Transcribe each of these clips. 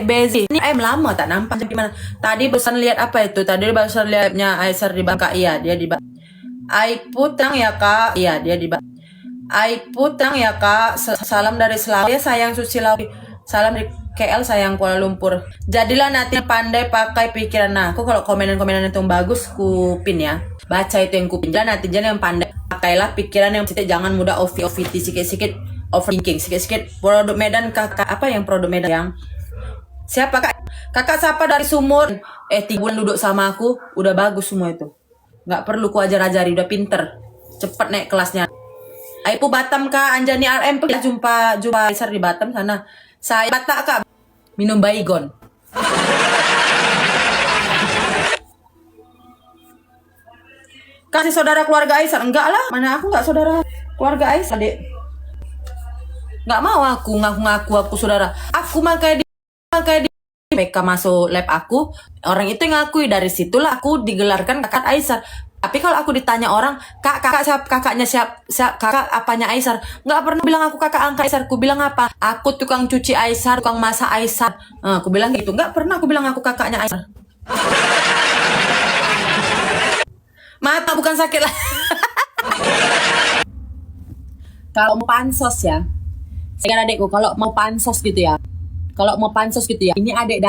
Bezi ini lama tak nampak gimana. Tadi barusan lihat apa itu? Tadi barusan lihatnya Aisyah di Bangka. Iya, dia di Bangka. Putang ya kak. Iya, dia di Bangka. Putang ya kak. Salam dari Selawesi. Ya, sayang Susila. Salam dari KL sayang Kuala Lumpur. Jadilah nanti pandai pakai pikiran. Nah, aku kalau komenan-komenan itu yang bagus ku pin ya. Baca itu yang ku pin. Jadi nanti yang pandai pakailah pikiran yang sedikit, jangan mudah OVT sikit-sikit overthinking sikit-sikit. Produk Medan kakak apa yang produk Medan yang siapa kakak siapa dari Sumur 3 bulan duduk sama aku udah bagus semua itu, nggak perlu ku ajar-ajari, udah pinter cepet naik kelasnya. Aipu Batam kak Anjani RM jumpa Aisyah di Batam sana. Saya Batak kak minum baygon. Kasih saudara keluarga Aisyah enggak lah, mana aku nggak saudara keluarga Aisyah dek. Nggak mau aku ngaku-ngaku aku saudara. Aku makanya di mereka masuk lab aku, orang itu yang ngakui, dari situlah aku digelarkan kakak Aisyah. Tapi kalau aku ditanya orang, kakak siapa, kakaknya siapa, kakak apanya Aisyah, nggak pernah bilang aku kakak angkat Aisyah. Aku bilang apa? Aku tukang cuci Aisyah, tukang masak Aisyah. Aku bilang gitu, nggak pernah aku bilang aku kakaknya Aisyah. Mata bukan sakit lah. Kalau mau pansos ya, saya adikku kalau mau pansos gitu ya. Kalau mau pansos gitu ya. Ini adik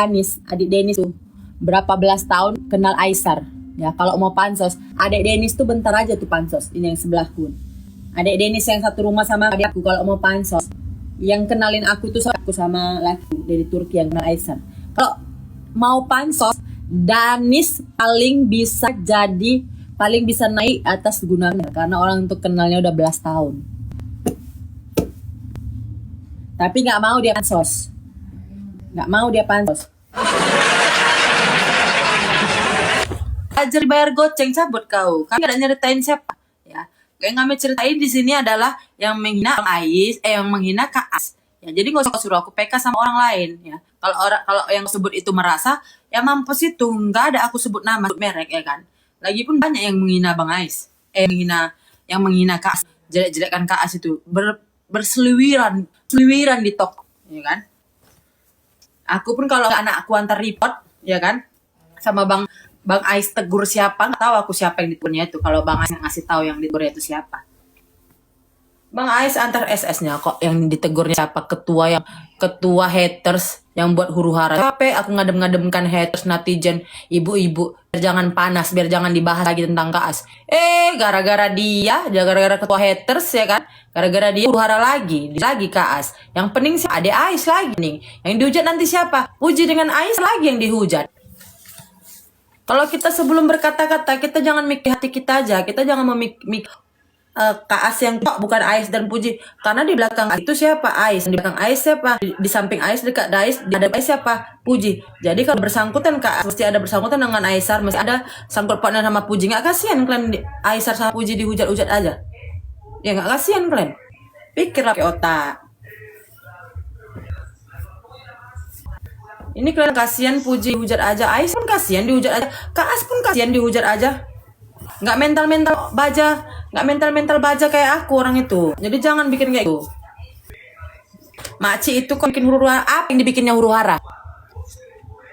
Denis tuh berapa belas tahun kenal Aisyah. Ya, kalau mau pansos, adik Denis tuh bentar aja tuh pansos. Ini yang sebelahku. Adik Denis yang satu rumah sama adikku kalau mau pansos. Yang kenalin aku tuh aku sama laki dari Turki yang kenal Aisyah. Kalau mau pansos, Danis paling bisa naik atas gunanya karena orang untuk kenalnya udah belas tahun. Tapi nggak mau dia pansos. Ajar bayar goceng cabut kau. Kami ada nyeritain siapa ya. Yang kami ceritain di sini adalah yang menghina yang menghina Kak As. Ya, jadi nggak usah suruh aku PK sama orang lain ya. Kalau yang sebut itu merasa ya mampus itu, nggak ada aku sebut nama sebut merek ya kan. Lagipun banyak yang menghina Bang Ais. Yang menghina Kak As, jelek-jelekkan Kak As itu berseliwiran di toko ya kan. Aku pun kalau anak aku antar report ya kan sama Bang Ais tegur siapa, nggak tahu aku siapa yang ditegurnya itu. Kalau Bang Ais ngasih tahu yang ditegurnya itu siapa. Bang Ais antar SS-nya kok yang ditegurnya siapa, ketua haters yang buat huru-hara. Capek aku ngadem-ngademkan haters netizen, ibu-ibu biar jangan panas, biar jangan dibahas lagi tentang Kak As. Gara-gara ketua haters ya kan, gara-gara dia huru-hara lagi Kak As. Yang pening sih ada Ais lagi nih. Yang dihujat nanti siapa? Puji dengan Ais lagi yang dihujat. Kalau kita sebelum berkata-kata, kita jangan mikir hati kita aja. Kita jangan memikir Kak As yang bukan Ais dan Puji. Karena di belakang itu siapa? Ais. Di belakang Ais siapa? Di samping Ais, dekat Ais, ada Ais siapa? Puji. Jadi kalau bersangkutan Kak As, mesti ada bersangkutan dengan Aisyah, mesti ada sangkut pautnya sama Puji. Nggak kasihan kalian Aisyah sama Puji dihujat-hujat aja? Ya nggak kasihan kalian. Pikirlah pakai otak. Ini kalian kasihan Puji dihujat aja, Ais pun kasihan dihujat aja, Kak As pun kasihan dihujat aja. Nggak mental baja kayak aku orang itu. Jadi jangan bikin kayak gitu. Makci itu kok bikin huru-hara. Apa yang dibikinnya huru-hara?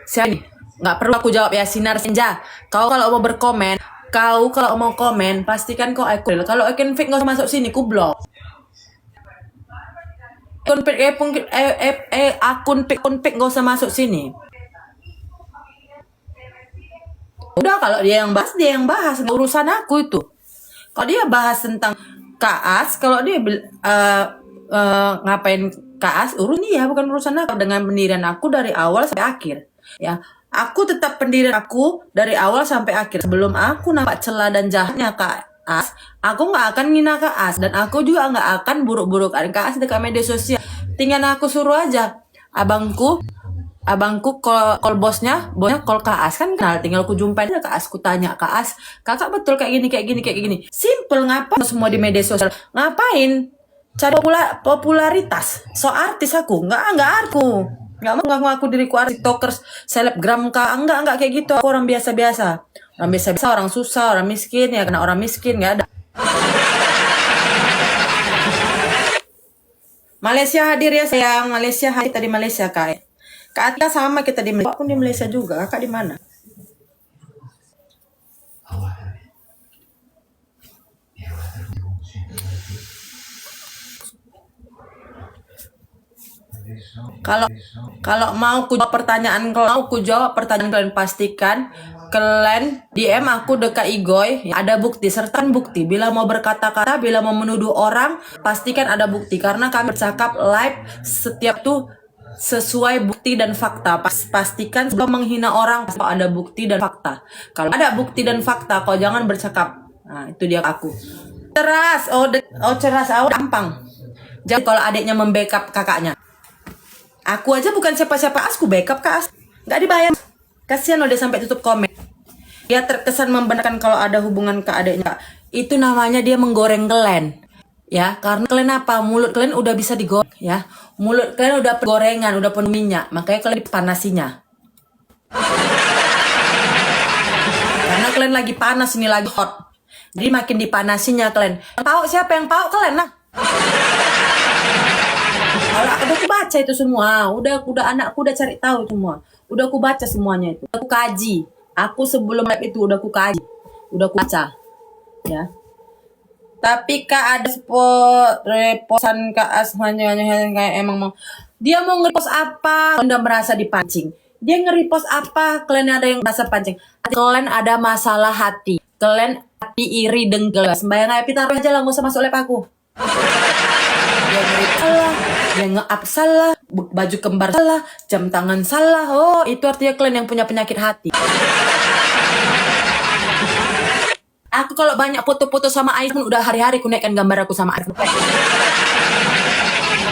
Siapa nih? Nggak perlu aku jawab ya, Sinar Senja. Kau kalau mau komen, pastikan kau akun. Kalau akun fake nggak usah masuk sini, ku blok. Akun fake nggak usah masuk sini. Udah, kalau dia yang bahas, nggak urusan aku itu. Kalau dia bahas tentang Kak As, kalau dia ngapain Kak As, urus dia, bukan urusan aku. Dengan pendirian aku dari awal sampai akhir. Ya, aku tetap pendirian aku dari awal sampai akhir. Sebelum aku nampak celah dan jahatnya Kak As, aku nggak akan ngina Kak As, dan aku juga nggak akan buruk-burukan Kak As dekat media sosial. Tinggal aku suruh aja, abangku call bosnya call Kak As, kan kenal, tinggal aku jumpain aja Kak As, ku tanya Kak As, kakak betul kayak gini. Simple, ngapain semua di media sosial? Ngapain cari popularitas? So artis aku, nggak mau ngaku diriku artis, TikTokers, selebgram kak, enggak kayak gitu. Aku orang biasa, orang susah, orang miskin ya, kena orang miskin, nggak ada. Malaysia hadir ya sayang, Malaysia hadir tadi Malaysia kak. Kak Atika sama kita di Malaysia. Aku pun di Malaysia juga. Kakak di mana? Kalau kalau mau ku jawab pertanyaan kalian, pastikan kalian DM aku dekat Igoy, ada bukti, sertakan bukti. Bila mau berkata-kata, bila mau menuduh orang, pastikan ada bukti, karena kami bercakap live setiap tuh sesuai bukti dan fakta. Pastikan sebelum menghina orang ada bukti dan fakta. Kalau ada bukti dan fakta, kau jangan bercakap. Nah, itu dia aku. Ceras, ceras, gampang. Jadi kalau adiknya membackup kakaknya. Aku aja bukan siapa-siapa, aku backup Kak As. Nggak dibayar. Kasihan loh dia sampai tutup komen. Dia terkesan membenarkan kalau ada hubungan ke adiknya. Itu namanya dia menggoreng kalian. Ya, karena kalian apa? Mulut kalian udah bisa digoreng ya. Mulut kalian udah gorengan, udah penuh minyak. Makanya kalian dipanasinya. Karena kalian lagi panas, ini lagi hot. Jadi makin dipanasinya kalian. Tahu siapa yang tahu kalian? Nah. Udah aku baca itu semua, udah anakku udah cari tahu semua, udah aku baca semuanya itu, aku kaji, aku sebelum live itu udah aku kaji, udah aku baca, ya. Tapi Kak ada reposan Kak As hanya kayak emang mau, dia mau nge-repost apa? Anda merasa dipancing, dia nge-repost apa? Kalian ada yang merasa pancing, kalian ada masalah hati, kalian hati iri dengkel, sembayang aja taruh aja lah, nggak usah masuk live aku. Dia salah, dia nge-up salah, baju kembar salah, jam tangan salah. Oh, itu artinya kalian yang punya penyakit hati. Aku kalau banyak foto-foto sama Aisyah udah hari-hari ku naikkan gambar aku sama Aisyah.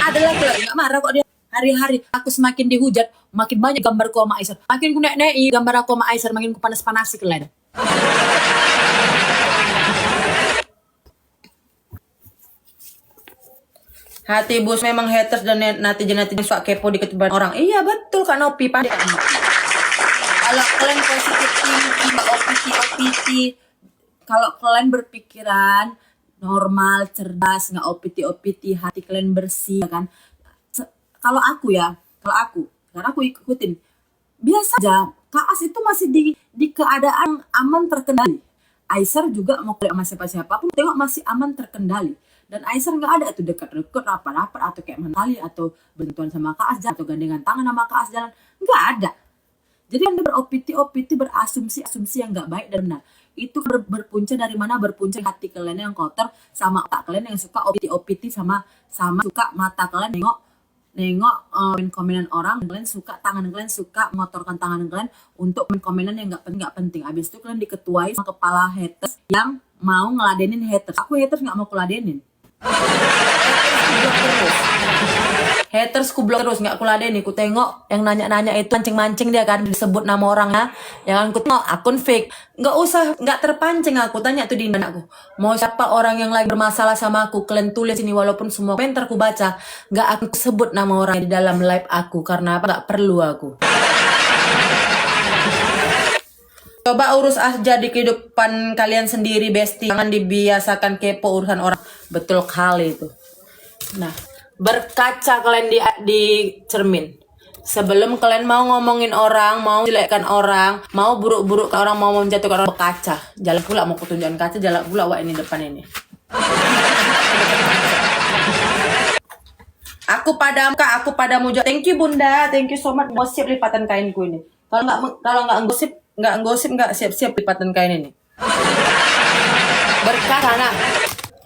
Ada lagi nggak marah kok dia. Hari-hari aku semakin dihujat, makin banyak gambarku sama Aisyah. Makin ku naik gambar aku sama Aisyah, makin ku panas-panasi kalian. Hati bos memang haters dan netizen suka kepo di ketuban orang. Iya betul Kak Nopi, pandai Kak Nopi. Kalau kalian positif tinggi, OPT, kalau kalian berpikiran normal, cerdas, nggak OPT, hati kalian bersih, ya kan? Kalau aku karena aku ikutin, biasa aja. Kak As itu masih di keadaan aman terkendali. Aisyah juga mau kuliah sama siapa-siapa, aku tengok masih aman terkendali. Dan Aisyah nggak ada tuh dekat-dekat rapat-rapat atau kayak mentali atau bentuan sama Kak As atau gandengan tangan sama Kak As jalan, nggak ada. Jadi Anda berOPT berasumsi yang nggak baik dan benar. Itu berpunca dari mana? Berpunca hati kalian yang kotor sama otak kalian yang suka OPT sama suka mata kalian nengok komenan orang, kalian suka tangan kalian suka mengotorkan tangan kalian untuk komenan yang nggak penting. Habis itu kalian diketuai sama kepala haters yang mau ngeladenin haters. Aku haters nggak mau kuladenin. Haters ku blok terus, nggak kuladenin. Ku tengok yang nanya-nanya itu mancing-mancing dia kan, disebut nama orangnya. Yang ku tengok akun fake, nggak terpancing. Aku tanya tuh di aku, mau siapa orang yang lagi bermasalah sama aku, kalian tulis ini, walaupun semua komentar ku baca, nggak aku sebut nama orang di dalam live aku, karena apa? Nggak perlu aku. Coba urus aja di kehidupan kalian sendiri, bestie. Jangan dibiasakan kepo urusan orang. Betul kali itu. Nah, berkaca kalian di cermin. Sebelum kalian mau ngomongin orang, mau jelekkan orang, mau buruk-buruk ke orang, mau menjatuhkan orang, berkaca. Jalan pula mau kutunjukkan kaca, jalan pula wak ini depan ini. Aku padamu. Thank you Bunda, thank you so much. Gosip lipatan kainku ini. Kalau nggak gosip nggak siap-siap lipatan kain ini.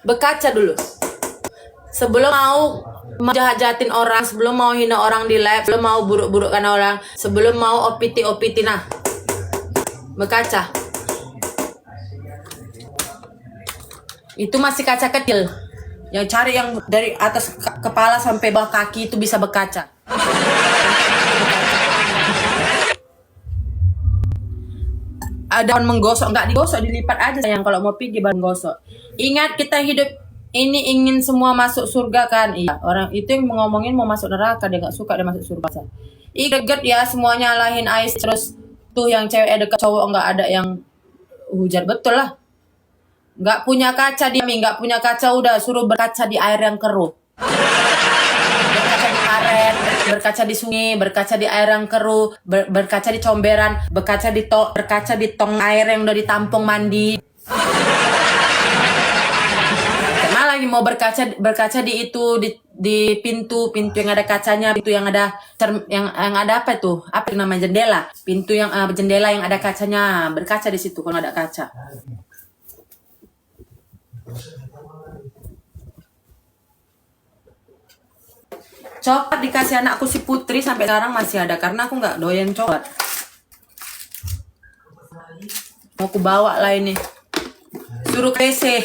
Berkaca dulu. Sebelum mau jahat-jahatin orang, sebelum mau hina orang di live, sebelum mau buruk-burukkan orang, sebelum mau OPT nah. Berkaca. Itu masih kaca kecil. Yang cari yang dari atas kepala sampai bawah kaki itu bisa berkaca. Ada menggosok, nggak digosok, dilipat aja sayang. Kalau mau pergi baru gosok. Ingat, kita hidup ini ingin semua masuk surga kan? Iya, orang itu yang ngomongin mau masuk neraka, dia nggak suka dia masuk surga. Greget ya, semuanya nyalahin Ais, terus tuh yang cewek deket cowok nggak ada yang hujat, betul lah. Nggak punya kaca nggak punya kaca, udah suruh berkaca di air yang keruh. Berkaca di karet, berkaca di sungai, berkaca di air yang keruh, berkaca di comberan, berkaca di tong air yang udah ditampung mandi. Mana lagi mau berkaca di itu di pintu yang ada kacanya, pintu yang ada yang ada apa itu? Apa namanya, jendela? Pintu yang jendela yang ada kacanya, berkaca di situ kalau ada kaca. Coklat dikasih anakku si Putri sampai sekarang masih ada karena aku nggak doyan coklat. Mau aku bawa lah ini. Suruh ke WC.